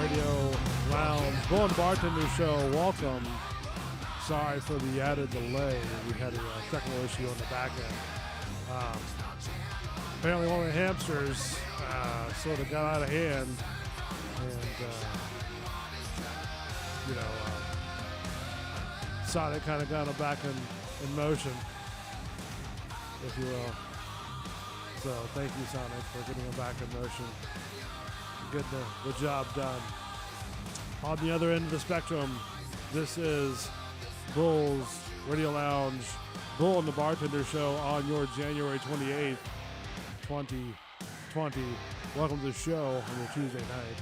Radio Lounge, Bull and Bartender Show. Welcome. Sorry for the added delay. We had a technical issue on the back end. Apparently one of the hamsters sort of got out of hand and, Sonic kind of got him back in motion, if you will. So thank you, Sonic, for getting him back in motion. Getting the job done. On the other end of the spectrum, this is Bull's Radio Lounge, Bull and the Bartender Show on your January 28th, 2020. Welcome to the show on your Tuesday night.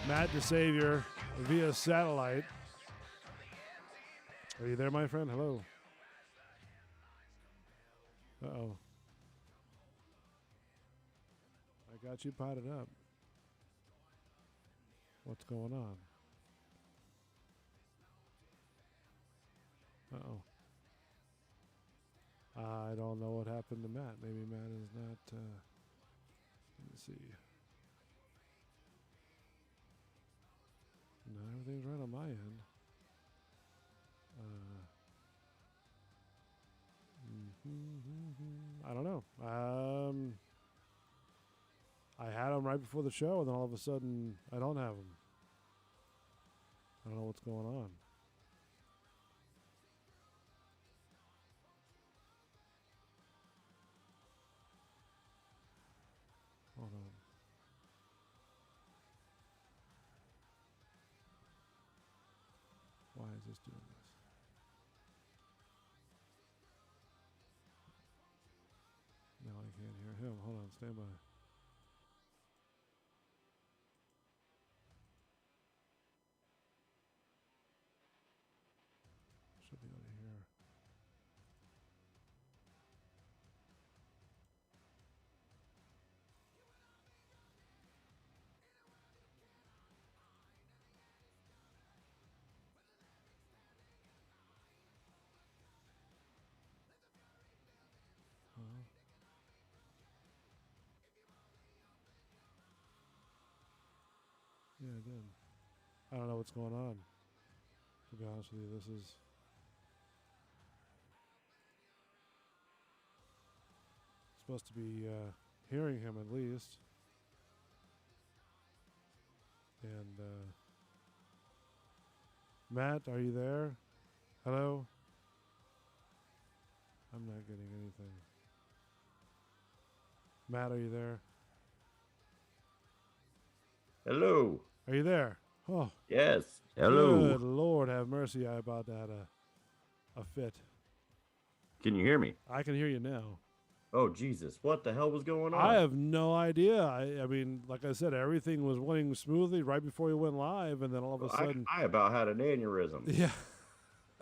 Matt DeSavior via satellite. Are you there, my friend? Hello. Uh-oh. I got you potted up. What's going on? Uh-oh. I don't know what happened to Matt. Maybe Matt is not, let me see. No, everything's right on my end. I don't know. I had him right before the show, and then all of a sudden, I don't have him. I don't know what's going on. Hold on. Why is this doing this? No, I can't hear him. Hold on, stand by. Should be able to hear. Yeah, I did. I don't know what's going on. To be honest with you, this is supposed to be hearing him at least. And Matt, are you there? Hello? I'm not getting anything. Matt, are you there? Hello. Are you there? Oh. Yes. Hello. Good Lord, have mercy. I about to have a fit. Can you hear me? I can hear you now. Oh, Jesus. What the hell was going on? I have no idea. I mean, like I said, everything was running smoothly right before we went live, and then all of a sudden... I about had an aneurysm. Yeah.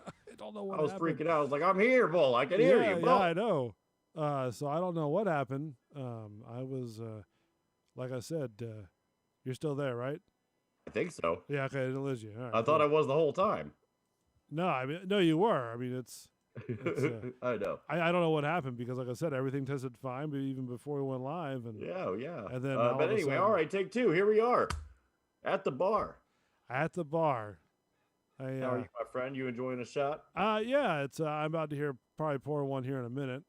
I don't know what happened. I was freaking out. I was like, I'm here, Bull. I can hear you, Bull. Yeah, I know. So I don't know what happened. I was, like I said, you're still there, right? I think so. Yeah, okay, it is you. All right, I thought I was the whole time. No, I mean, no, you were. I mean, it's I know. I don't know what happened because, like I said, everything tested fine, but even before we went live, and yeah. And then, but anyway, all right, take two. Here we are, at the bar. At the bar. How are you, my friend? You enjoying a shot? Yeah. It's I'm about to probably pour one here in a minute.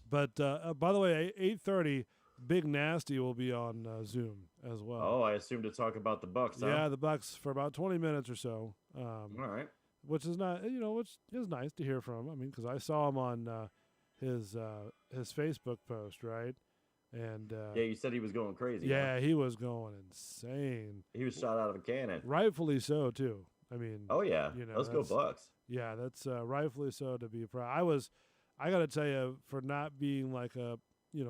But by the way, 8:30. Big Nasty will be on Zoom as well. Oh, I assumed to talk about the Bucks. Huh? Yeah, the Bucks for about 20 minutes or so. All right. Which is not, which is nice to hear from him. I mean, because I saw him on his Facebook post, right? And yeah, you said he was going crazy. Yeah, huh? he was going insane. He was shot out of a cannon. Rightfully so too. I mean, oh yeah, let's go Bucks. Yeah, that's rightfully so to be proud. I got to tell you, for not being like a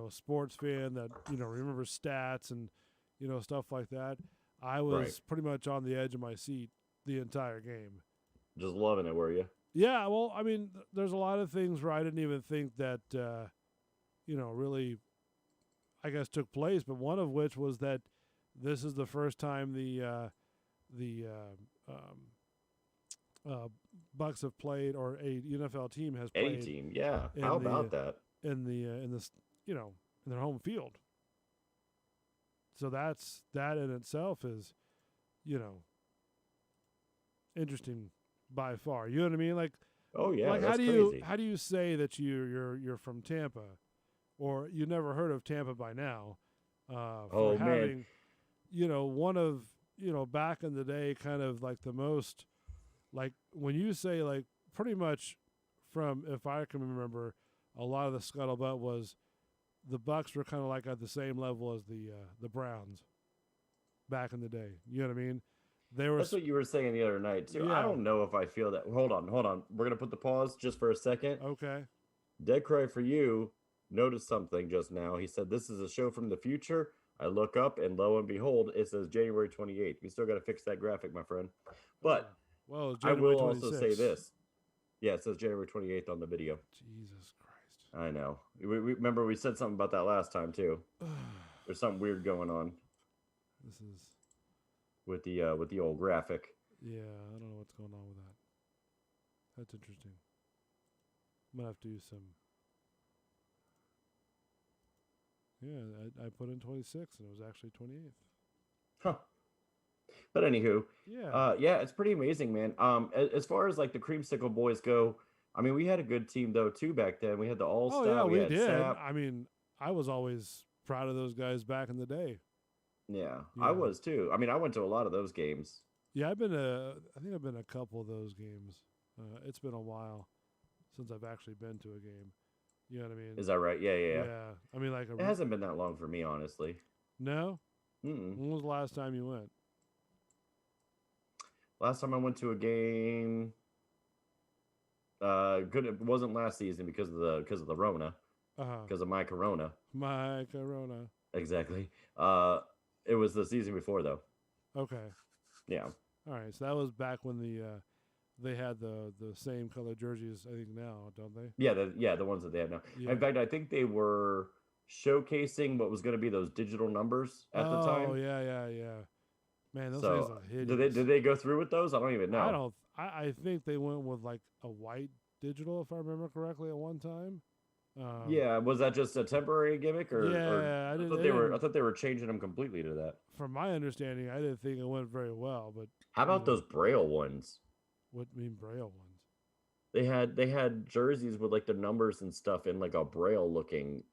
sports fan that, remembers stats and, stuff like that. I was pretty much on the edge of my seat the entire game. Just loving it, were you? Yeah, well, I mean, there's a lot of things where I didn't even think that, really, I guess, took place. But one of which was that this is the first time the Bucks have played, or a NFL team has played. A team, yeah. How about that? In their home field. So that in itself is, you know, interesting by far. You know what I mean? Oh yeah, Like that's crazy. how do you say that you're from Tampa, or you never heard of Tampa by now, for Oh man. having, one of, back in the day, kind of like the most, like when you say, like, pretty much from, if I can remember, a lot of the scuttlebutt was the Bucks were kind of like at the same level as the Browns back in the day. You know what I mean? They were, That's what you were saying the other night too. I yeah, don't know if I feel that. Hold on, hold on. We're gonna put the pause just for a second. okay. Dead Cry for You noticed something just now. He said, "This is a show from the future." I look up, and lo and behold, it says January 28th. We still got to fix that graphic, my friend. Oh, But well, it's I January will also say 26th. this. Yeah, it says January 28th on the video. Jesus Christ. I know. We remember we said something about that last time too. There's something weird going on This is, with the old graphic. yeah, I don't know what's going on with that. That's interesting. I'm gonna have to do some. Yeah, I put in 26 and it was actually 28th. Huh. But anywho, Yeah. yeah, it's pretty amazing, man. As far as like the Creamsicle Boys go, I mean, we had a good team though too back then. We had the All Oh yeah, Star, we we had did. Sap. I mean, I was always proud of those guys back in the day. Yeah, You I know. was too. I mean, I went to a lot of those games. Yeah, I think I've been a couple of those games. It's been a while since I've actually been to a game. You know what I mean? Is that right? Yeah, yeah, yeah. Yeah. I mean, like It hasn't been that long for me, honestly. no. Mm-mm. When was the last time you went? Last time I went to a game, good. It wasn't last season because of the Rona, Uh huh. because of my Corona. My Corona. Exactly. It was the season before though. Okay. Yeah. All right. So that was back when they had the same color jerseys. I think now, don't they? Yeah, the ones that they have now. Yeah. In fact, I think they were showcasing what was going to be those digital numbers at the Oh time. yeah. Man, those things So look hideous. did they go through with those? I don't even I know. don't. I think they went with like a white digital, if I remember correctly, at one time. Um, Yeah, was that just a temporary gimmick, or yeah, I I thought didn't. I thought they were changing them completely to that. From my understanding, I didn't think it went very well. But How about those Braille ones? what mean Braille ones? They had jerseys with like the numbers and stuff in like a Braille looking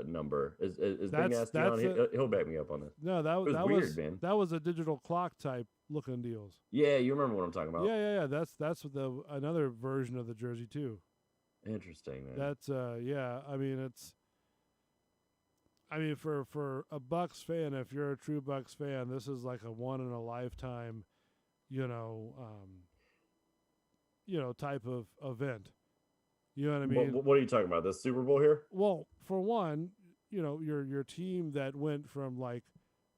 number. Is Big Nasty on? That's a He'll back me up on this. no. It was weird, man. That was a digital clock type looking deals. Yeah, you remember what I'm talking about. Yeah. That's the another version of the jersey too. Interesting, man. That's yeah. I mean, for a Bucks fan, if you're a true Bucks fan, this is like a one in a lifetime, you know, type of event. You know what I mean? What are you talking about? This Super Bowl here? Well, for one, your team that went from like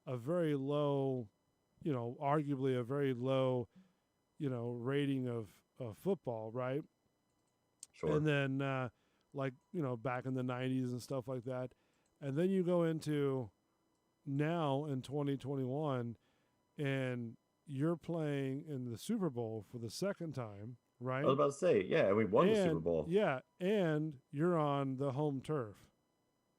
a very low, arguably a very low, rating of football, right? Sure. And then like back in the 90s and stuff like that, and then you go into now in 2021 and you're playing in the Super Bowl for the second time, right? I was about to say, yeah, we won the Super And Bowl. yeah, and you're on the home turf.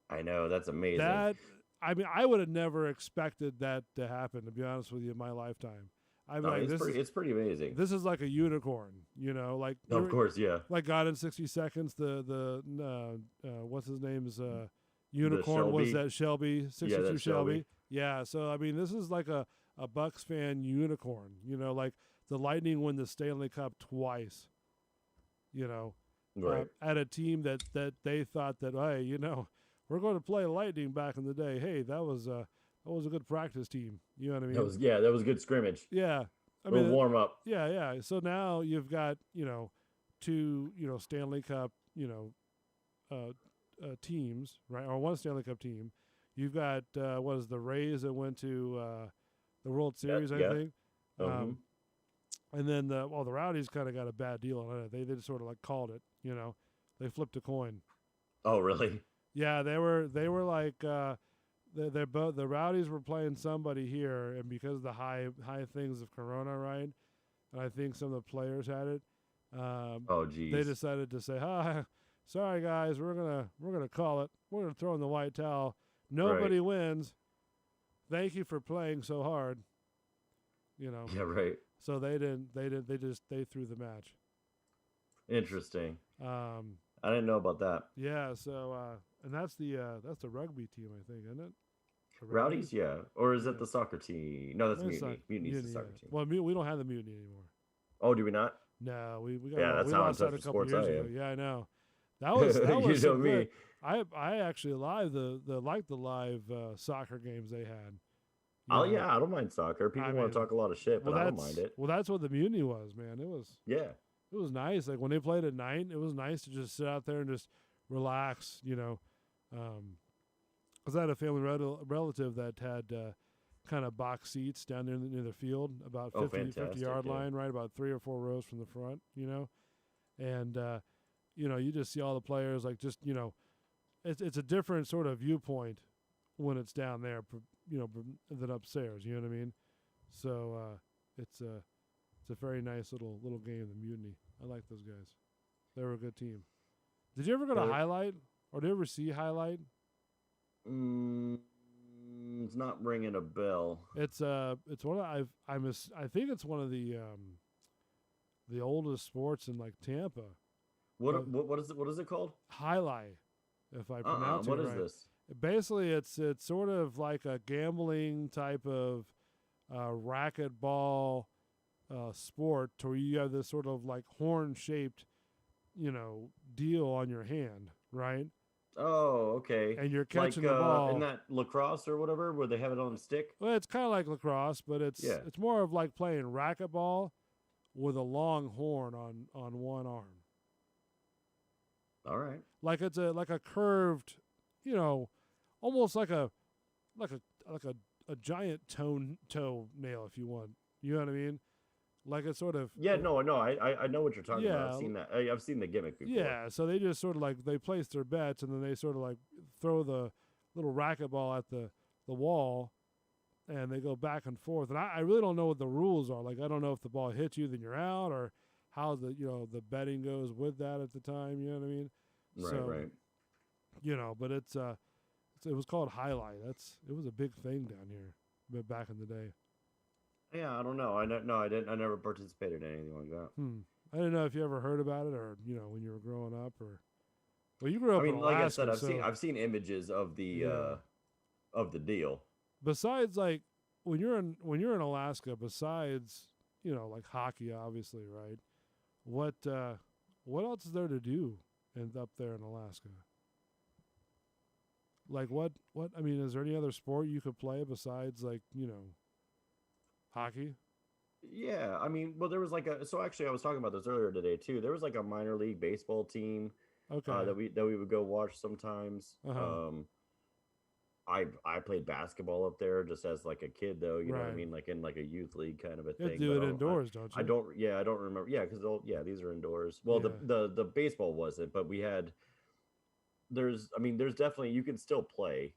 I know, that's amazing. That, I mean, I would have never expected that to happen, to be honest with you, in my lifetime. I'm No, like, it's pretty amazing. this is like a unicorn, like Of course, yeah. like God in 60 Seconds. The what's his name's unicorn was Shelby. that Shelby 62 that's Shelby. Shelby. Yeah, so I mean, this is like a Bucks fan unicorn. Like the Lightning win the Stanley Cup twice. Right. At a team that they thought that, hey, we're going to play Lightning back in the day. Hey, that was a good practice team. You know what I mean? That was a good scrimmage. Yeah. I We'll mean, warm up. Yeah. So now you've got, two, Stanley Cup, teams, right? Or one Stanley Cup team. You've got, what is the Rays that went to the World Series, I think. Mhm. And then the Rowdies kind of got a bad deal on it. They just sort of like called it, They flipped a coin. Oh, really? Yeah, they were like they're both, the Rowdies were playing somebody here, and because of the high things of Corona, right? And I think some of the players had it. Oh, geez. They decided to say, sorry guys, we're gonna call it. We're gonna throw in the white towel. Nobody wins. thank you for playing so hard. You know, Yeah, right. so they didn't. They threw the match. Interesting. Um, I didn't know about that. yeah. So and that's the rugby team, I think, isn't it? The Rowdies. Rowdies, yeah. Or is Yeah. that the soccer team? No, that's It's not Mutiny. Mutiny's the mutiny. Yeah. soccer team. Well, we don't have the mutiny anymore. Oh, do we not? No, we got Yeah, that's we how in lost that touch a with couple sports I years ago. am. Yeah, I know. That You was know some me. good. I actually live the like the live soccer games they had. You Oh know, yeah, I don't mind soccer. I People want to mean, talk a lot of shit, but I don't mind it. that's what the mutiny was, man. Yeah. It was nice. Like when they played at night, it was nice to just sit out there and just relax. You know, because I had a family relative that had kind of box seats down there near the field, about Oh, 50 fantastic. yard Yeah. line, right about 3 or 4 rows from the front. You know, and you know, you just see all the players like just, you know, it's a different sort of viewpoint when it's down there, you know, than upstairs. You know what I mean? So it's a very nice little game, the Mutiny. I like those guys. They were a good team. Did you ever go to Highlight, or did you ever see Highlight? It's not ringing a bell. It's one of I think it's one of the oldest sports in like Tampa. What is it called? Highlight, if I pronounce it What right. is this? Basically, it's sort of like a gambling type of racquetball sport, where you have this sort of like horn shaped, you know, deal on your hand, right? Oh, okay. And you're Like catching the ball. in that lacrosse or whatever, where they have it on a stick. Well, it's kind of like lacrosse, but it's more of like playing racquetball with a long horn on one arm. All right. Like it's a curved, you know, almost like a giant toenail, if you want. You know what I mean? Like a sort of I know what you're talking about. I've seen that. I've seen the gimmick before. Yeah, so they just sort of like they place their bets, and then they sort of like throw the little racquetball at the wall, and they go back and forth. And I really don't know what the rules are. Like I don't know if the ball hits you, then you're out, or how the betting goes with that at the time. You know what I mean? Right. You know, but it was called Highlight. It was a big thing down here, but back in the day. Yeah, I don't know. I never participated in anything like that. I don't know if you ever heard about it, or you know, when you were growing up, or well, you grew up. I mean, in like Alaska, I said, I've seen images of the deal. Besides, like when you're in Alaska, besides, you know, like hockey, obviously, right? What else is there to do up there in Alaska? Like what I mean, is there any other sport you could play besides, like, you know, hockey? Yeah, I mean, well, there was like so actually I was talking about this earlier today too. There was like a minor league baseball team that we would go watch sometimes. I played basketball up there just as like a kid though, you know what I mean, like in like a youth league kind of a thing. You do it indoors, don't you? I don't remember. Yeah, because these are indoors. Well, the baseball wasn't, but we had. There's definitely, you can still play.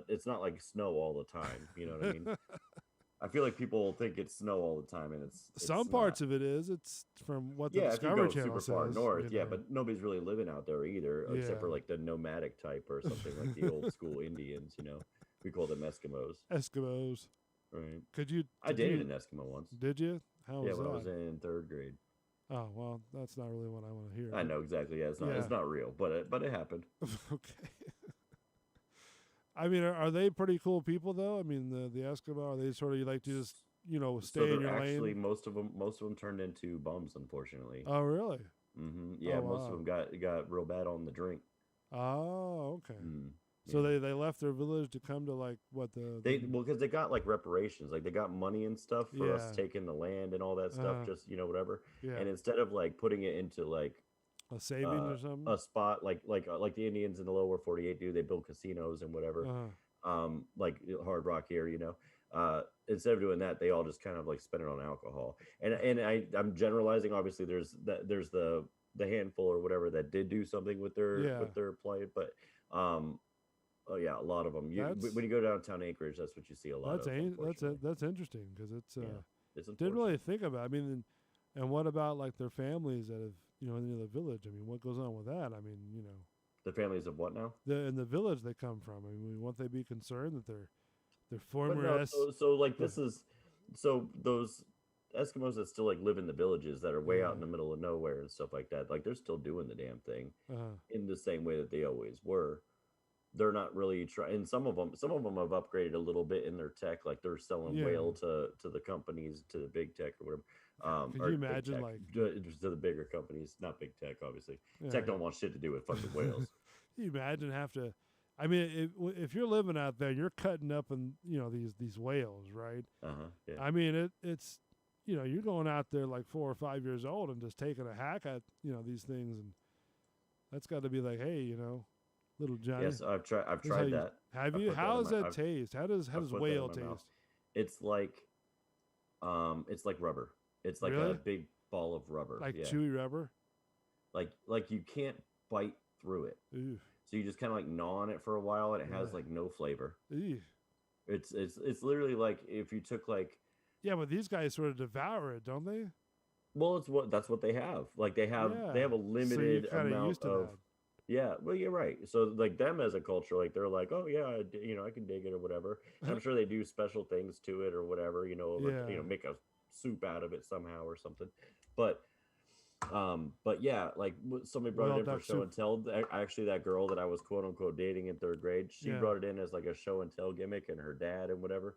It's not like snow all the time. You know what I mean? I feel like people think it's snow all the time, and it's some parts of it is. It's from what the Discovery Channel says. Super far north, but nobody's really living out there either, except for like the nomadic type or something like the old school Indians. You know, we call them Eskimos. Eskimos. Right. I dated an Eskimo once. Did you? How was that? When I was in 3rd grade. Oh well, that's not really what I want to hear. I know exactly. Yeah, it's not real, but it happened. Okay. I mean, are they pretty cool people though? I mean, the Eskimo, are they sort of, you like to just, you know, stay in your lane? Actually, most of them turned into bums, unfortunately. Oh really? Mm-hmm. Yeah, most of them got real bad on the drink. Oh, okay. So they left their village to come to like what because they got like reparations, like they got money and stuff for us taking the land and all that stuff, just, you know, whatever. Yeah. And instead of like putting it into like a savings or something, a spot like the Indians in the lower 48 do, they build casinos and whatever, like Hard Rock here, you know. Instead of doing that, they all just kind of like spend it on alcohol. And I'm generalizing. Obviously, there's the handful or whatever that did do something with their plight, but oh yeah, a lot of them. When you go downtown Anchorage, that's what you see a lot of. That's interesting because it's didn't really think about it. I mean, and what about like their families that have, you know, in the village? I mean, what goes on with that? I mean, you know, the families of what now? In the village they come from. I mean, won't they be concerned that They're But former no, S. so like this is so those Eskimos that still like live in the villages that are way out in the middle of nowhere and stuff like that, like they're still doing the damn thing in the same way that they always were. They're not really trying. And some of them have upgraded a little bit in their tech, like they're selling Yeah. whale to the companies, to the big tech or whatever. Could Or you big imagine tech like to the bigger companies, not big tech, obviously. yeah. Tech don't want shit to do with fucking whales. Can you imagine have to? I mean, if you're living out there, you're cutting up and these whales, right? Yeah. I mean, it's you're going out there like 4 or 5 years old and just taking a hack at these things, and that's got to be like, hey, little Johnny. Yes, I've tried that. Have I've you? put How does that I've taste? How does put that whale in my mouth. taste? It's like rubber. It's like a Really? big ball of rubber. Like Yeah. chewy rubber? Like you can't bite through it. Ooh. So you just kind of like gnaw on it for a while, and it has Yeah. like no flavor. Ooh. It's literally like if you took like, Yeah, but these guys sort of devour it, don't they? well, that's what they have. Like they have a So you're limited kind of amount used to of. that. Yeah, well, you're right. So like them as a culture, like they're like, oh yeah, I can dig it or whatever. And I'm sure they do special things to it or whatever, or Yeah. make a soup out of it somehow or something. But yeah, like somebody brought Well, it in for duck show soup. and tell. Actually, that girl that I was quote unquote dating in third grade, she Yeah. brought it in as like a show and tell gimmick, and her dad and whatever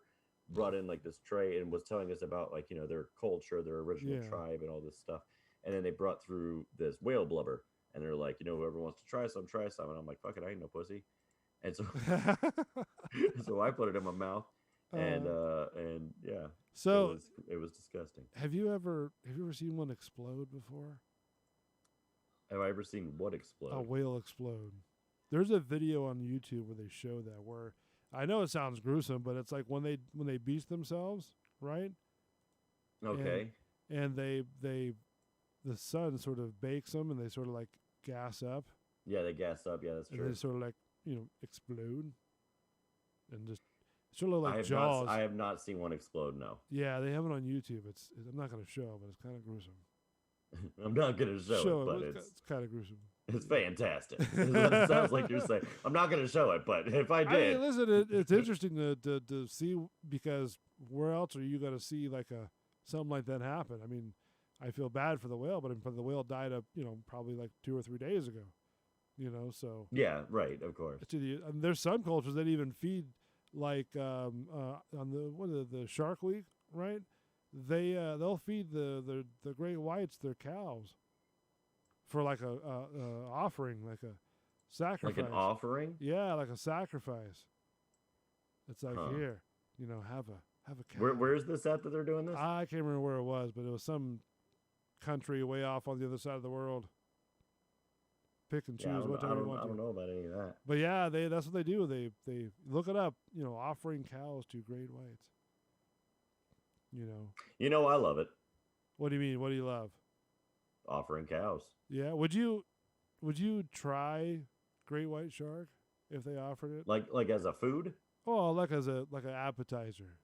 brought in like this tray and was telling us about like their culture, their original Yeah. tribe, and all this stuff. And then they brought through this whale blubber, and they're like, whoever wants to try some, try some. And I'm like, fuck it, I ain't no pussy. And so so I put it in my mouth, and yeah, So it was disgusting. have you ever seen one explode before? Have I ever seen what explode? A whale explode. There's a video on YouTube where they show that, where I know it sounds gruesome, but it's like when they beach themselves, right? Okay. And the sun sort of bakes them, and they sort of like gas up, Yeah, they gas up. Yeah, that's and true. they sort of like explode, and just sort of like Jaws. I have not seen one explode. No. Yeah, they have it on YouTube. I'm not going to show, but it's kind of gruesome. I'm not gonna show it, but it's kind of gruesome. It's fantastic. It sounds like you're saying. I'm not gonna show it, but if I did, I mean, listen, it's interesting to see, because where else are you going to see like something like that happen? I mean, I feel bad for the whale, but the whale died up, probably like 2 or 3 days ago. So yeah, right, of course. And there's some cultures that even feed like on the Shark Week, right? They'll feed the great whites their cows for like a offering, like a sacrifice. Like an offering? Yeah, like a sacrifice. It's like, here, have a cow. Where's this at that they're doing this? I can't remember where it was, but it was some country way off on the other side of the world. Pick and choose whatever you want to. I don't know about any of that. But yeah, that's what they do. They look it up. Offering cows to great whites. I love it. What do you mean? What do you love? Offering cows. Yeah. Would you try great white shark if they offered it? Like as a food? Oh, like an appetizer.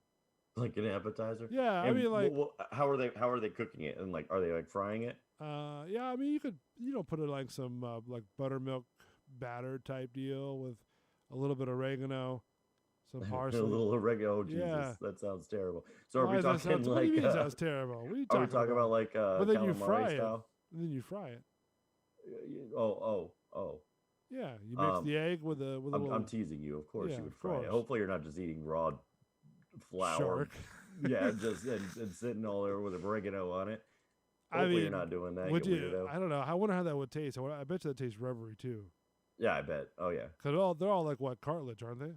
Like an appetizer? Yeah, and I mean, like, how are they cooking it? And like, are they like frying it? Yeah, I mean, you could put it like some like buttermilk batter type deal with a little bit of oregano, some parsley. A little oregano. Oh, Jesus, yeah. That sounds terrible. So are Why we does that talking sound, like? what do you mean it sounds terrible? What are you Are we talking about like but then you calamari fry style? it. And then you fry it. Oh. Yeah, you mix the egg with a little. I'm teasing you. Of course Yeah, you would of fry it. course. Hopefully you're not just eating raw flour. Shark. Yeah, just and sitting all there with oregano on it. I Hopefully mean, you're not doing that. Would you you? weirdo. I don't know. I wonder how that would taste. I bet you that tastes rubbery too. Yeah, I bet. Oh yeah. Cause they're all like what, cartilage, aren't they?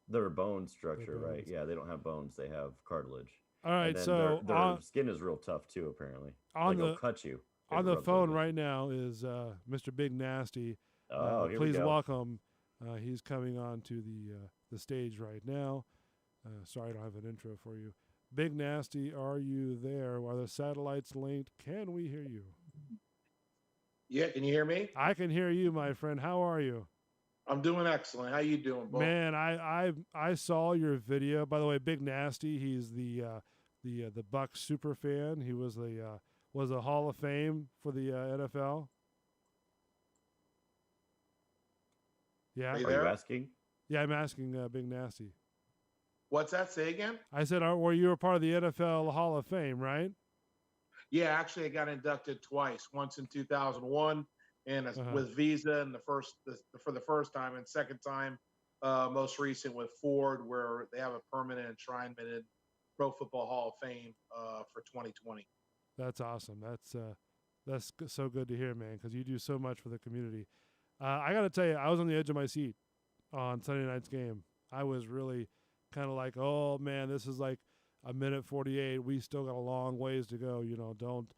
They're bone structure, They're right? bones. Yeah, they don't have bones. They have cartilage. All right, And then so their skin is real tough too. Apparently, it'll cut you. if on it the rubs phone you. right now is Mr. Big Nasty. Oh, here we please go. welcome. He's coming on to the stage right now. Sorry, I don't have an intro for you. Big Nasty, are you there? Are the satellites linked? Can we hear you? Yeah, can you hear me? I can hear you, my friend. How are you? I'm doing excellent. How you doing, Bo? Man, I saw your video. By the way, Big Nasty, he's the Bucks super fan. He was a Hall of Fame for the NFL. Yeah. Are you Are you there? asking? Yeah, I'm asking Big Nasty. What's that? Say again? I said, were you a part of the NFL Hall of Fame, right? Yeah, actually, I got inducted twice. Once in 2001, and with Visa, and for the first time, and second time, most recent with Ford, where they have a permanent enshrinement in Pro Football Hall of Fame for 2020. That's awesome. That's so good to hear, man, because you do so much for the community. I got to tell you, I was on the edge of my seat on Sunday night's game. I was really kind of like, oh man, this is like a minute 48. We still got a long ways to go. You know, don't.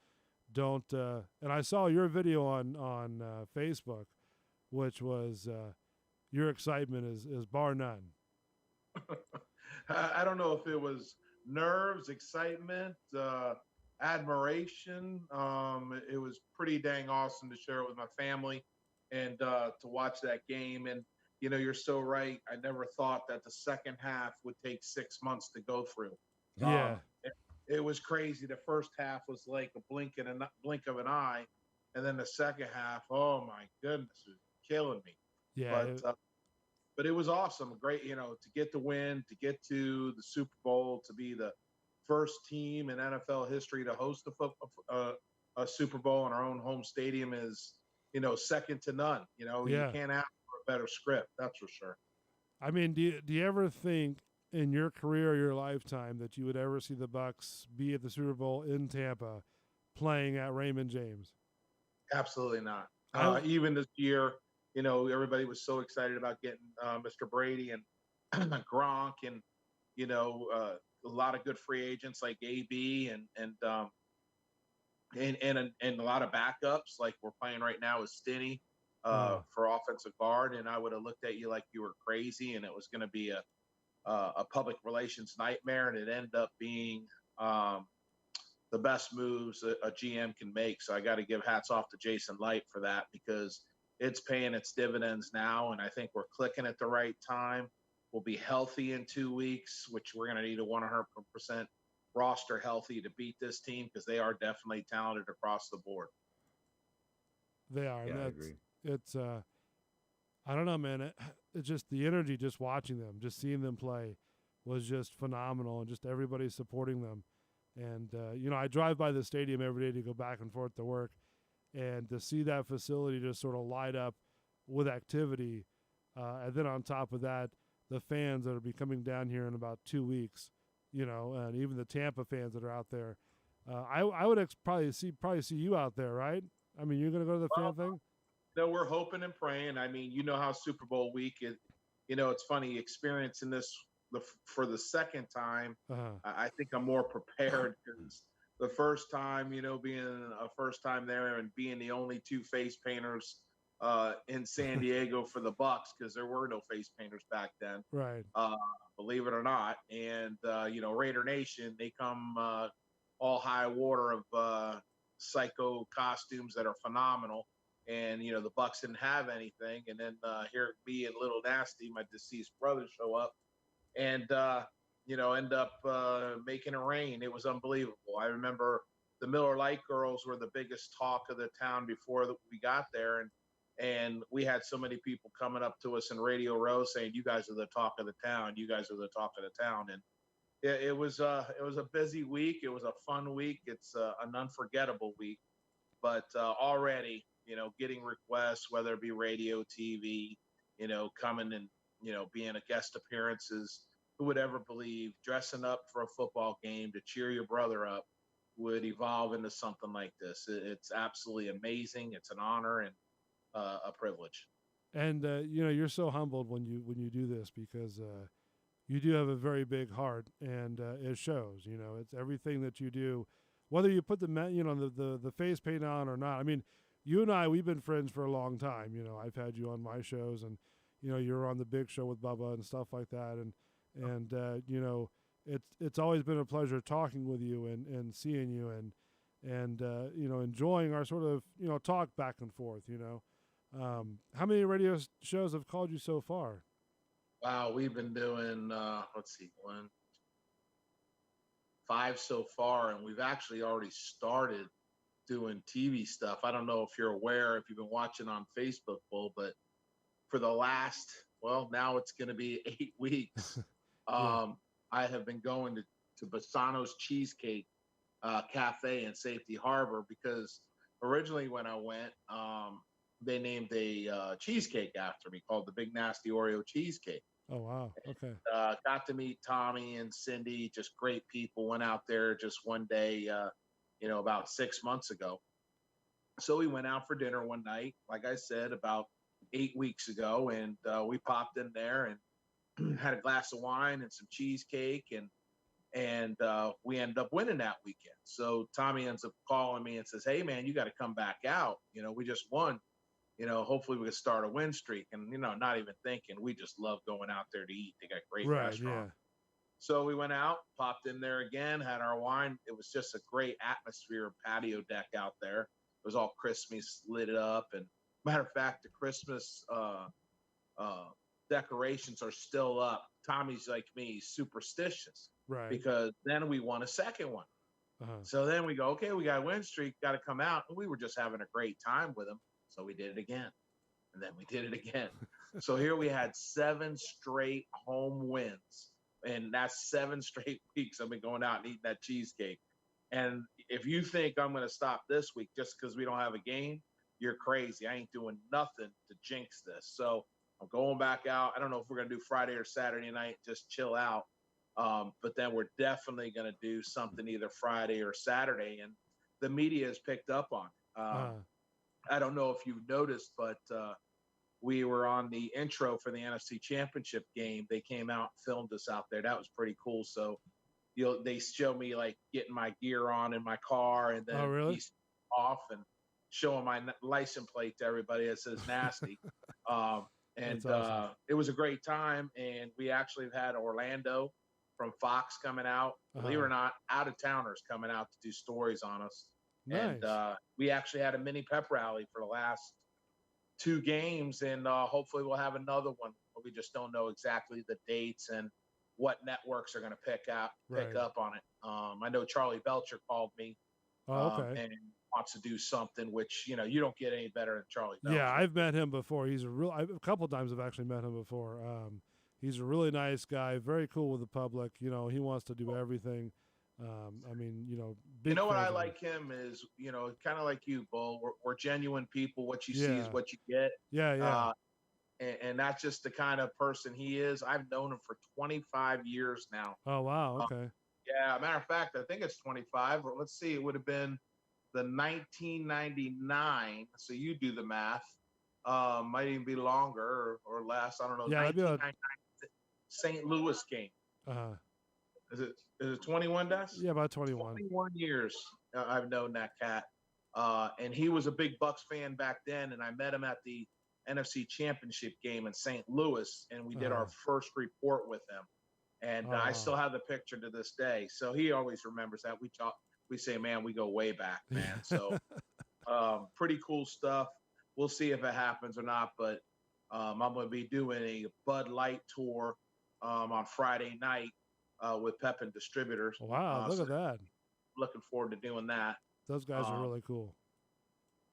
And I saw your video on Facebook, which was your excitement is bar none. I don't know if it was nerves, excitement, admiration. It was pretty dang awesome to share it with my family and to watch that game. And you know, you're so right. I never thought that the second half would take 6 months to go through. Yeah. It was crazy. The first half was like a blink of an eye, and then the second half, oh my goodness, it was killing me. Yeah. But it was awesome. Great, you know, to get the win, to get to the Super Bowl, to be the first team in NFL history to host a Super Bowl in our own home stadium is, you know, second to none. You know, you can't ask for a better script. That's for sure. I mean, do you ever think in your career or your lifetime that you would ever see the Bucs be at the Super Bowl in Tampa playing at Raymond James? Absolutely not. Even this year, you know, everybody was so excited about getting Mr. Brady and Gronk and, you know, a lot of good free agents like AB and a lot of backups like we're playing right now with Stinney for offensive guard. And I would have looked at you like you were crazy and it was going to be a public relations nightmare, and it ended up being the best moves a GM can make. So I got to give hats off to Jason Light for that because it's paying its dividends now, and I think we're clicking at the right time. We'll be healthy in 2 weeks, which we're going to need a 100% roster healthy to beat this team because they are definitely talented across the board. They are. Yeah, I agree. It's I don't know, man. It's just the energy, just watching them, just seeing them play, was just phenomenal, and just everybody supporting them. And you know, I drive by the stadium every day to go back and forth to work, and to see that facility just sort of light up with activity, and then on top of that, the fans that will be coming down here in about 2 weeks, you know, and even the Tampa fans that are out there. I would probably see you out there, right? I mean, you're gonna go to the fan thing. No, we're hoping and praying. I mean, you know how Super Bowl week is. You know, it's funny experiencing this for the second time. I think I'm more prepared because the first time, you know, being a first time there and being the only two face painters in San Diego for the Bucs because there were no face painters back then, right? Believe it or not. And you know, Raider Nation, they come all high water of psycho costumes that are phenomenal. And you know, the Bucs didn't have anything, and then here me and Little Nasty, my deceased brother, show up, and you know, end up making it rain. It was unbelievable. I remember the Miller Lite girls were the biggest talk of the town before we got there, and we had so many people coming up to us in Radio Row saying, "You guys are the talk of the town. You guys are the talk of the town." And it was a busy week. It was a fun week. It's an unforgettable week, but already, you know, getting requests, whether it be radio, TV, you know, coming and, you know, being a guest appearances, who would ever believe dressing up for a football game to cheer your brother up would evolve into something like this. It's absolutely amazing. It's an honor and a privilege. And you know, you're so humbled when you do this because you do have a very big heart, and it shows. You know, it's everything that you do, whether you put the face paint on or not. I mean, you and I, we've been friends for a long time. You know, I've had you on my shows, and you know, you're on the big show with Bubba and stuff like that, and you know, it's always been a pleasure talking with you and seeing you and you know, enjoying our sort of, you know, talk back and forth. You know, how many radio shows have called you so far? Wow, we've been doing let's see, 5 so far, and we've actually already started doing TV stuff. I don't know if you're aware, if you've been watching on Facebook, Bull, but for the last, well, now it's going to be 8 weeks. Yeah. I have been going to Bassano's Cheesecake Cafe in Safety Harbor because originally when I went, they named a cheesecake after me called the Big Nasty Oreo Cheesecake. Oh, wow. Okay. Got to meet Tommy and Cindy, just great people. Went out there just one day, about 6 months ago. So we went out for dinner one night, like I said, about 8 weeks ago, and we popped in there and had a glass of wine and some cheesecake, and we ended up winning that weekend. So Tommy ends up calling me and says, "Hey man, you got to come back out. We just won. Hopefully we can start a win streak." And not even thinking, we just love going out there to eat. They got great Right. restaurants. Yeah. So we went out, popped in there again, had our wine. It was just a great atmosphere, patio deck out there. It was all Christmas lit up, and matter of fact, the Christmas decorations are still up. Tommy's like me, superstitious, Right. because then we won a second one. Uh-huh. So then we go, okay, we got a win streak, got to come out. And we were just having a great time with them. So we did it again. And then we did it again. So here we had 7 straight home wins. And that's 7 straight weeks I've been going out and eating that cheesecake. And if you think I'm going to stop this week just because we don't have a game, you're crazy. I ain't doing nothing to jinx this. So I'm going back out. I don't know if we're going to do Friday or Saturday night, just chill out. But then we're definitely going to do something either Friday or Saturday. And the media has picked up on it. I don't know if you've noticed, but we were on the intro for the NFC Championship game. They came out and filmed us out there. That was pretty cool. So they show me like getting my gear on in my car, and then he's off and showing my license plate to everybody that says nasty. And awesome. It was a great time. And we actually had Orlando from Fox coming out. Believe it or not, out of towners coming out to do stories on us. Nice. And we actually had a mini pep rally for the last 2 games, and hopefully we'll have another one. We just don't know exactly the dates and what networks are going to pick up on it. I know Charlie Belcher called me and wants to do something, which you don't get any better than Charlie Belcher. Yeah, I've met him before. He's a couple of times I've actually met him before. He's a really nice guy, very cool with the public. He wants to do everything. Big what I like him is, kind of like you, Bull. We're genuine people. What you see is what you get. Yeah. And that's just the kind of person he is. I've known him for 25 years now. Oh, wow. Okay. Yeah. Matter of fact, I think it's 25. Or let's see, it would have been the 1999. So you do the math. Might even be longer or less. I don't know. Yeah, 1999 St. Louis game. Is it 21, Des? Yeah, about 21. 21 years I've known that cat. And he was a big Bucks fan back then, and I met him at the NFC Championship game in St. Louis, and we did our first report with him. And I still have the picture to this day. So he always remembers that. We say, man, we go way back, man. So pretty cool stuff. We'll see if it happens or not, but I'm going to be doing a Bud Light tour on Friday night with Pepin Distributors. Wow, look at that. Looking forward to doing that. Those guys are really cool.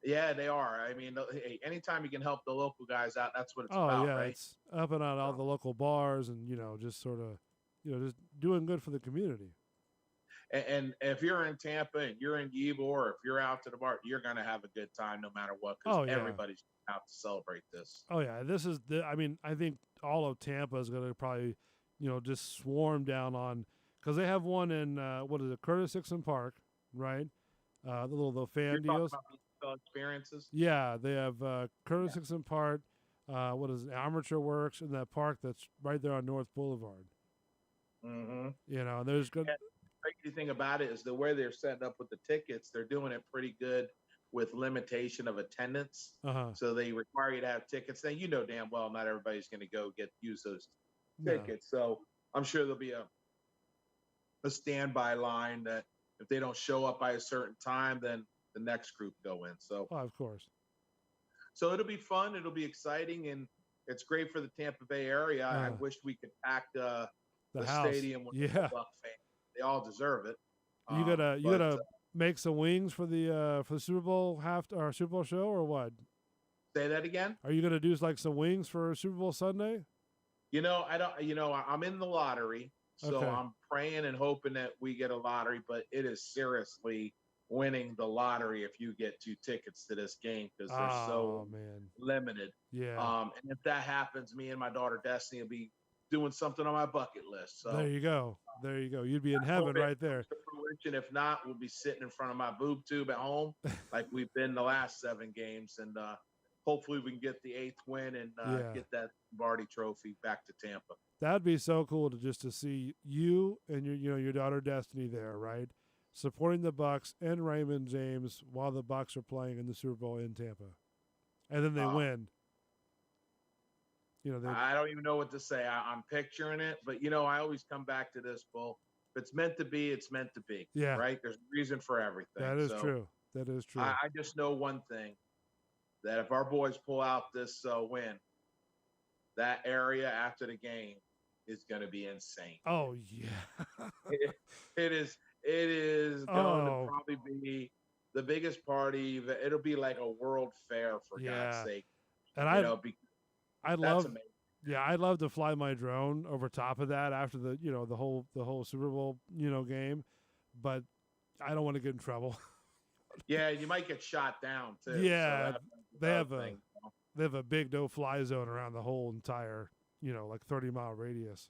Yeah, they are. I mean, hey, anytime you can help the local guys out, that's what it's about, right? It's up and on all the local bars and, just sort of, just doing good for the community. And if you're in Tampa and you're in Ybor, or if you're out to the bar, you're going to have a good time no matter what, because everybody's out to celebrate this. Oh, yeah. This is I think all of Tampa is going to probably, just swarm down on, because they have one in, Curtis Dixon Park, right? The fan deals. Experiences. Yeah, they have Curtis Dixon Park, Armature Works in that park that's right there on North Boulevard. Mm-hmm. And there's good. The crazy thing about it is the way they're setting up with the tickets, they're doing it pretty good with limitation of attendance. So they require you to have tickets. Now, damn well not everybody's going to use those tickets. So I'm sure there'll be a standby line that if they don't show up by a certain time, then the next group go in. So, of course. So it'll be fun. It'll be exciting, and it's great for the Tampa Bay area. I wish we could pack the stadium with the Buck fans. They all deserve it. You gotta make some wings for the Super Bowl Super Bowl show, or what? Say that again. Are you gonna do like some wings for Super Bowl Sunday? I don't. I'm in the lottery. So Okay. I'm praying and hoping that we get a lottery, but it is seriously winning the lottery if you get 2 tickets to this game because they're so Oh man. limited. Yeah. And if that happens, me and my daughter Destiny will be doing something on my bucket list. So There you go. There you go. You'd be in I hope heaven it right there. comes to fruition. If not, we'll be sitting in front of my boob tube at home like we've been the last 7 games. And hopefully we can get the 8th win and Yeah. get that Barty trophy back to Tampa. That'd be so cool to see you and your daughter Destiny there, right? Supporting the Bucks and Raymond James while the Bucks are playing in the Super Bowl in Tampa. And then they win. I don't even know what to say. I'm picturing it, but I always come back to this, Bull. If it's meant to be, it's meant to be. Yeah. Right? There's a reason for everything. That is true. That is true. I just know one thing, that if our boys pull out this win, that area after the game is going to be insane. Oh yeah. It is going to probably be the biggest party. It'll be like a world fair for God's sake. And I'd love to fly my drone over top of that after the whole Super Bowl game, but I don't want to get in trouble. Yeah, you might get shot down too. Yeah, so they have a big no-fly zone around the whole entire 30-mile radius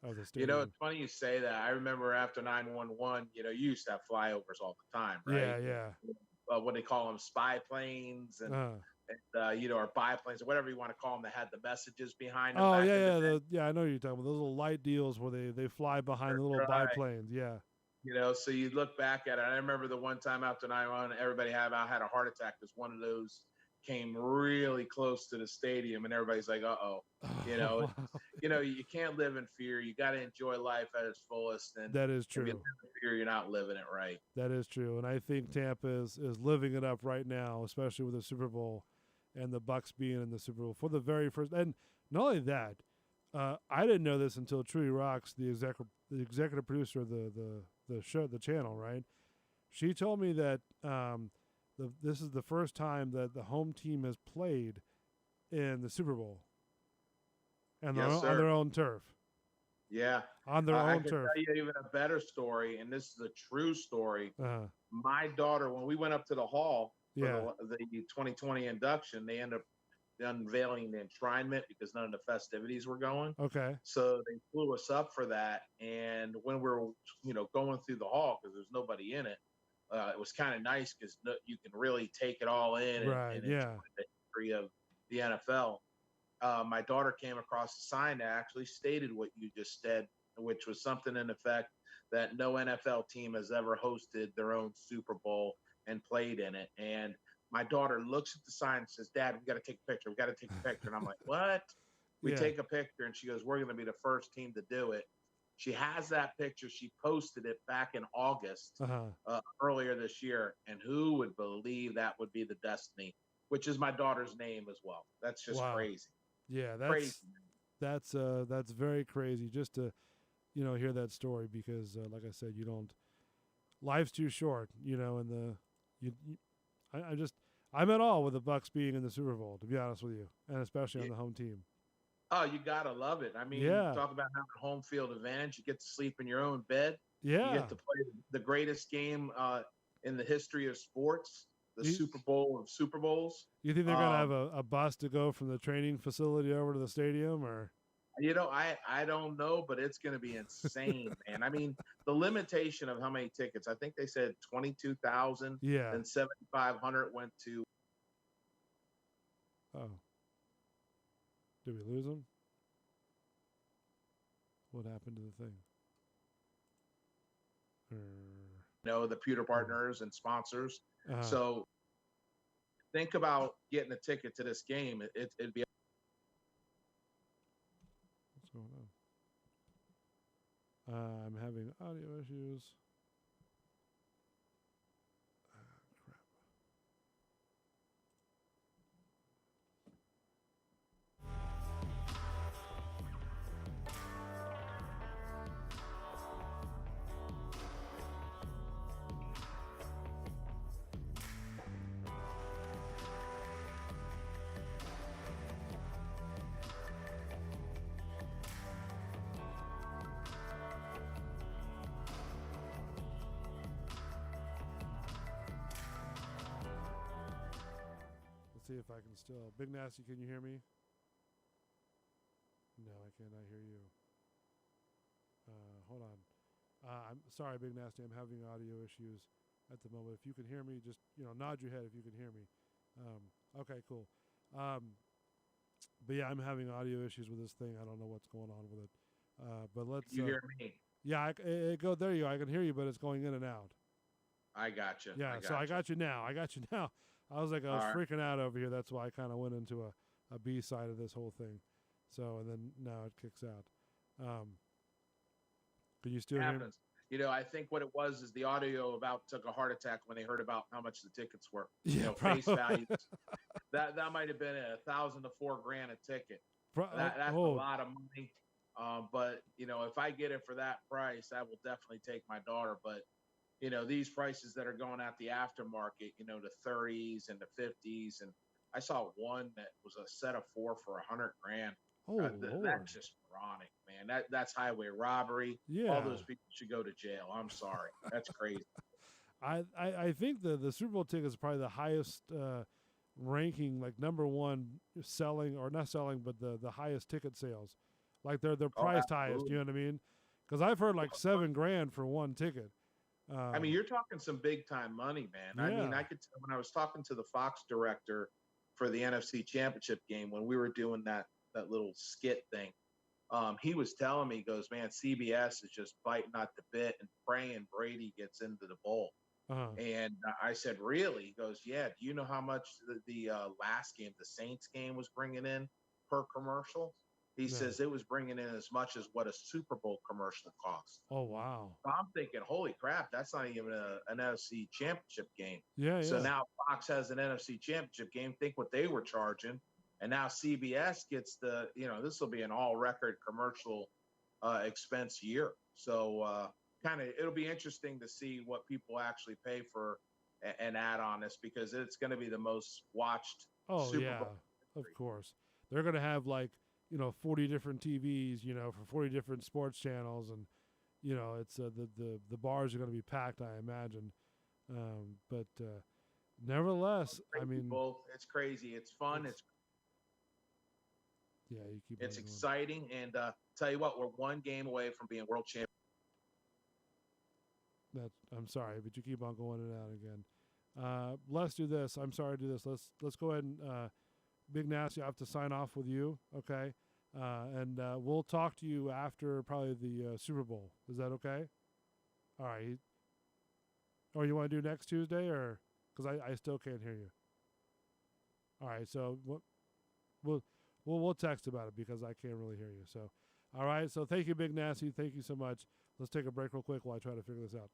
of the stadium. It's funny you say that. I remember after 9/11, you used to have flyovers all the time, right? Yeah. What they call them, spy planes and or biplanes or whatever you want to call them, that had the messages behind them. Oh yeah. I know you're talking about those little light deals where they fly behind the little biplanes. Yeah. So you look back at it. I remember the one time after 9/11, everybody had a heart attack because one of those came really close to the stadium, and everybody's like, "Uh-oh." You can't live in fear. You got to enjoy life at its fullest. And that is true. If you live in fear, you're not living it right. That is true, and I think Tampa is living it up right now, especially with the Super Bowl and the Bucks being in the Super Bowl for the very first. And not only that, I didn't know this until Trudy Rocks, the executive producer of the show, the channel, right? She told me that this is the first time that the home team has played in the Super Bowl, and on their own turf. Yeah, on their own I can turf. tell you even a better story, and this is a true story. My daughter, when we went up to the hall for the 2020 induction, they ended up unveiling the enshrinement because none of the festivities were going. Okay. So they flew us up for that, and when we were going through the hall because there's nobody in it, it was kind of nice because you can really take it all in and enjoy the history of the NFL. My daughter came across a sign that actually stated what you just said, which was something in effect that no NFL team has ever hosted their own Super Bowl and played in it. And my daughter looks at the sign and says, "Dad, we got to take a picture. We got to take a picture." And I'm like, "What?" We take a picture, and she goes, "We're going to be the first team to do it." She has that picture. She posted it back in August, earlier this year. And who would believe that would be the Destiny, which is my daughter's name as well. That's just crazy. Yeah, crazy. That's very crazy just to, hear that story because, like I said, life's too short, and I'm at all with the Bucks being in the Super Bowl, to be honest with you, and especially on the home team. Oh, you gotta love it. I mean, talk about having home field advantage. You get to sleep in your own bed. Yeah. You get to play the greatest game in the history of sports, the Super Bowl of Super Bowls. You think they're gonna have a bus to go from the training facility over to the stadium, or? I don't know, but it's going to be insane, man. I mean, the limitation of how many tickets, I think they said 22,000 and 7,500 went to. Oh. Did we lose them? What happened to the thing? The pewter partners and sponsors. So think about getting a ticket to this game. It'd be. What's going on? I'm having audio issues. Crap. see if I can still. Big Nasty, can you hear me? No, I cannot hear you. Hold on. I'm sorry, Big Nasty. I'm having audio issues at the moment. If you can hear me, just nod your head if you can hear me. Okay, cool. But yeah, I'm having audio issues with this thing. I don't know what's going on with it. But let's. You hear me? Yeah, there you go. I can hear you, but it's going in and out. I got you. Yeah, so I got you now. I was freaking out over here. That's why I kind of went into a B side of this whole thing. So, and then now it kicks out. Can you still hear me? I think what it was is the audio about took a heart attack when they heard about how much the tickets were. Yeah, face values. that might have been $1,000 to $4,000 a ticket. That's a lot of money. But if I get it for that price, I will definitely take my daughter. But these prices that are going at the aftermarket, the 30s and the 50s, and I saw one that was a set of 4 for $100,000. That's just moronic, man. That's highway robbery. Yeah, all those people should go to jail. I'm sorry, that's crazy. I think the Super Bowl ticket is probably the highest ranking, like number one selling, or not selling, but the highest ticket sales. Like they're priced highest. You know what I mean? Because I've heard like $7,000 for one ticket. I mean, you're talking some big time money, man. Yeah. I mean, I could tell when I was talking to the Fox director for the NFC Championship game when we were doing that little skit thing. He was telling me, he goes, man, CBS is just biting at the bit and praying Brady gets into the bowl. And I said, really? He goes, yeah. Do you know how much the last game, the Saints game, was bringing in per commercial? He says it was bringing in as much as what a Super Bowl commercial costs. Oh, wow. So I'm thinking, holy crap, that's not even an NFC Championship game. Yeah. So now Fox has an NFC Championship game. Think what they were charging. And now CBS gets this will be an all-record commercial expense year. So it'll be interesting to see what people actually pay for an ad on this, because it's going to be the most watched Super Bowl. Of course. They're going to have 40 different TVs, for 40 different sports channels, and it's the bars are going to be packed, I imagine. But nevertheless, I mean, it's crazy. It's fun. It's exciting, and tell you what, we're one game away from being world champion. I'm sorry, but you keep on going in and out again. Let's do this. I'm sorry to do this. Let's go ahead and Big Nasty, I have to sign off with you, okay? And we'll talk to you after probably the Super Bowl. Is that okay? All right. Or you want to do next Tuesday, or because I still can't hear you. All right. So we'll text about it because I can't really hear you. So, all right. So thank you, Big Nasty. Thank you so much. Let's take a break real quick while I try to figure this out.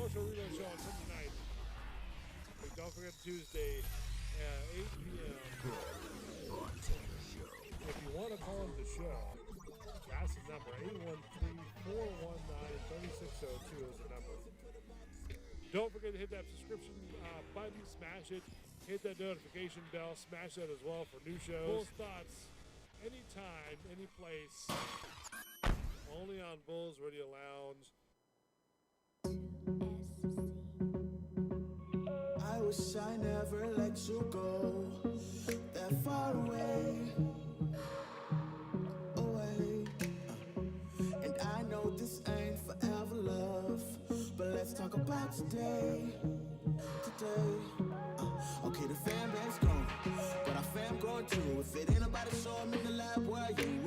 Sports Arena show on Sunday night. But don't forget Tuesday at 8 p.m. If you want to call the show, that's the number. 813-419-3602 is the number. Don't forget to hit that subscription button, smash it. Hit that notification bell, smash that as well for new shows. Bulls Thoughts, anytime, any place, only on Bulls Radio Lounge. I wish I never let you go that far away. And I know this ain't forever love, but let's talk about today. Okay, the fan base gone, but our fam growing too. If it ain't nobody show 'em in the lab, where you?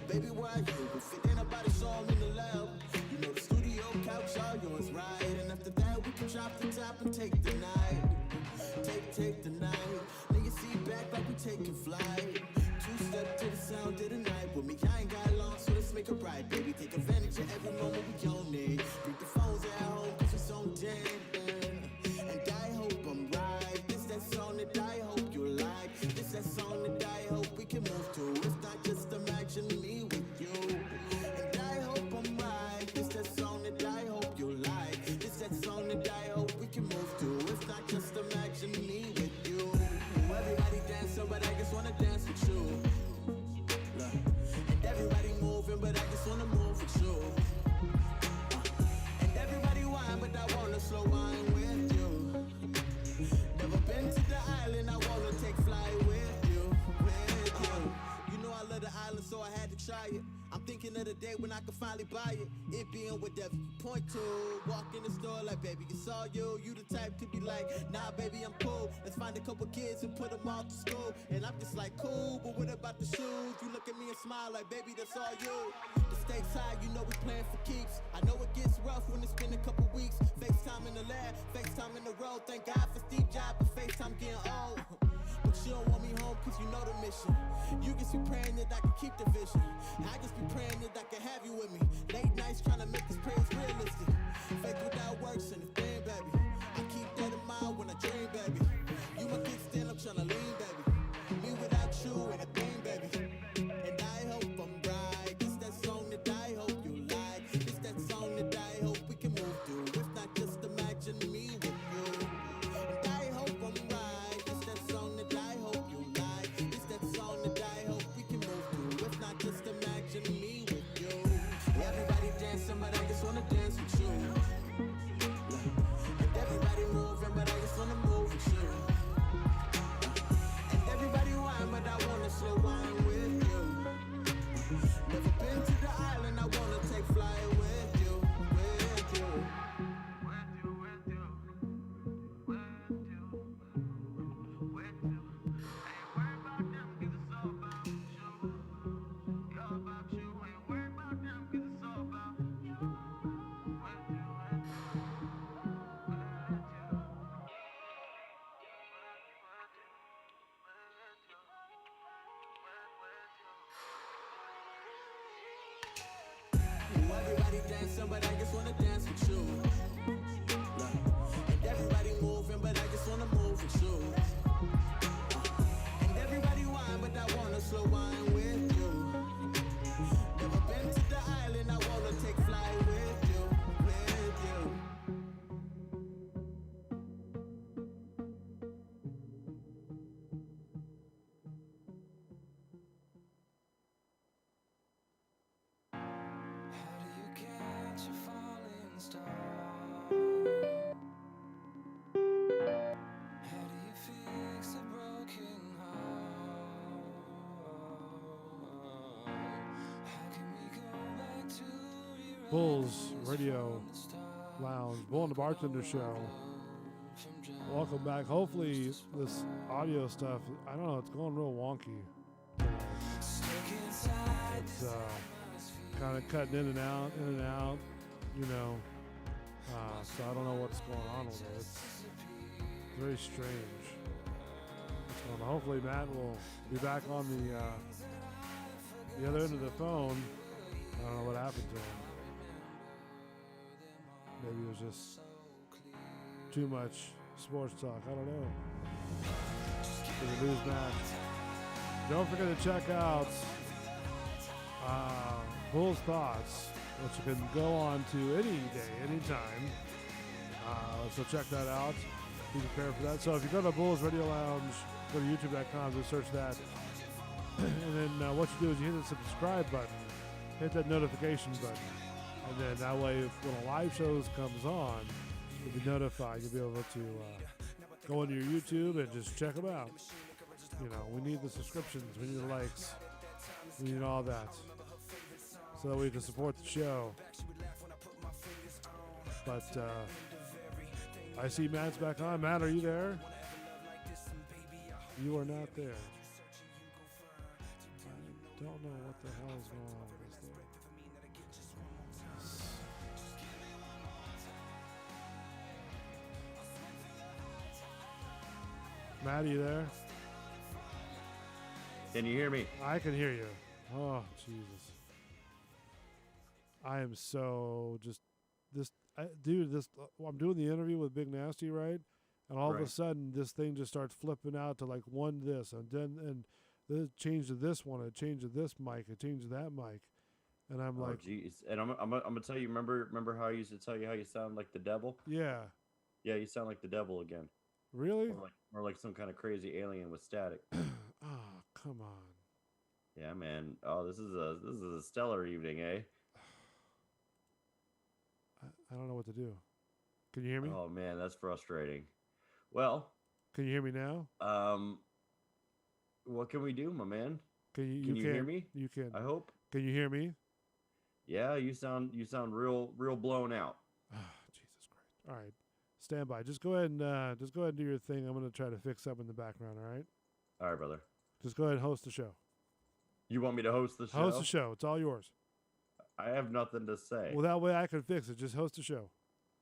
Baby, where you? If it ain't nobody show 'em in the lab, you know the studio couch all yours, right? And after that we can drop the top and take the night. Take the night. Lay your seat back like we taking flight. Two-step to the sound of the night. With me, I ain't got long, so let's make it right, baby. Take advantage of every moment we own it. Bring the phones at home, cause it's on 10. And I hope I'm right. This that song that I hope you like. This that song that I hope we can move to. It's not just imagine me with you. And I hope I'm right. This that song that I hope you like. This that song that I hope we can move to. It's not just imagine me with you. Everybody dancing, but I just wanna dance with you. Look. And everybody moving, but I just wanna move with you. And everybody whine, but I wanna slow wine with you. Never been to the island, I wanna take flight with you. You know I love the island, so I had to try it. I'm thinking of the day when I could finally buy it. It being whatever you point to. Walk in the store like, baby, it's all you. You the type to be like, nah, baby, I'm cool. Let's find a couple kids and put them all to school. And I'm just like, cool, but what about the shoes? You look at me and smile like, baby, that's all you. The stakes high, you know we playing for keeps. I know it gets rough when it's been a couple weeks. FaceTime in the lab, FaceTime in the road. Thank God for Steve Jobs, but FaceTime getting old. But you don't want me home cause you know the mission. You just be praying that I can keep the vision. I just be praying that I can have you with me. Late nights trying to make this prayers realistic. Faith without works and a thing, baby. I keep that in mind when I dream, baby. You my kickstand, I'm trying to lean, baby. Me without you ain't a thing, baby. And I hope I'm right. It's that song that I hope you like. It's that song that I hope we can move through. If not just imagine me with you. And I hope I'm right. It's that song that I hope you like. It's that song that I hope we can move through. If not just imagine me with you. Everybody dancing, but I just wanna dance with you. And everybody moving, but I just wanna move with you. And everybody whine, but I wanna slow wine with you. Never been to the island, I wanna take flight with you, with you. Everybody dancing, but I just wanna dance with you. And everybody moving, but I just wanna move with you. And everybody whine, but I wanna slow wine with you. Never been to the island, I wanna take flight with you, with you. Bulls Radio Lounge, Bull and the Bartender Show. Welcome back. Hopefully this audio stuff, I don't know, it's going real wonky. It's kind of cutting in and out, you know. So I don't know what's going on with it. It's very strange. What's going on. Hopefully Matt will be back on the other end of the phone. I don't know what happened to him. Maybe it was just too much sports talk. I don't know. For the news match. Don't forget to check out Bull's Thoughts, which you can go on to any day, anytime. So check that out. Be prepared for that. So if you go to Bulls Radio Lounge, go to youtube.com, just search that. And then what you do is you hit the subscribe button, hit that notification button. And then that way, if when a live show comes on, you'll be notified. You'll be able to go into your YouTube and just check them out. You know, we need the subscriptions, we need the likes, we need all that, so that we can support the show. But I see Matt's back on. Matt, are you there? You are not there. I don't know what the hell is going on with this thing. Matt, are you there? Can you hear me? I can hear you. Oh, Jesus. I am so just I'm doing the interview with Big Nasty, right? And all of a sudden, this thing just starts flipping out to like one this, and then it changed to this one, it changed to this mic, it changed to that mic, and I'm like, geez. And I'm gonna tell you. Remember how I used to tell you how you sound like the devil? yeah, Yeah, you sound like the devil again. really? Or like some kind of crazy alien with static. Oh, come on. Yeah, man. Oh, this is a stellar evening, eh? I don't know what to do. Can you hear me? Oh man, that's frustrating. Well, Can you hear me now? What can we do, my man? Can you hear me? You can. I hope. Can you hear me? Yeah, you sound real blown out. Jesus Christ! All right, stand by. Just go ahead and do your thing. I'm gonna try to fix something in the background. All right. All right, brother. Just go ahead and host the show. You want me to host the show? Host the show. It's all yours. I have nothing to say. Well, that way I can fix it. Just host the show.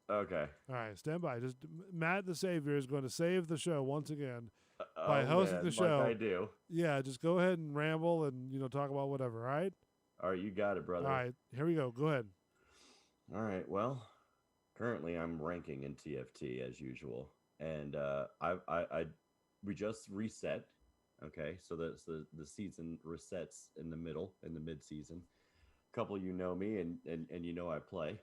Okay. All right, stand by. Just Matt the Savior is going to save the show once again by hosting the show. Like I do. Yeah, just go ahead and ramble and talk about whatever. All right. All right, you got it, brother. All right, here we go. Go ahead. All right. Well, currently I'm ranking in TFT as usual, and we just reset. Okay, so the season resets in the mid season. A couple of you know me and you know I play.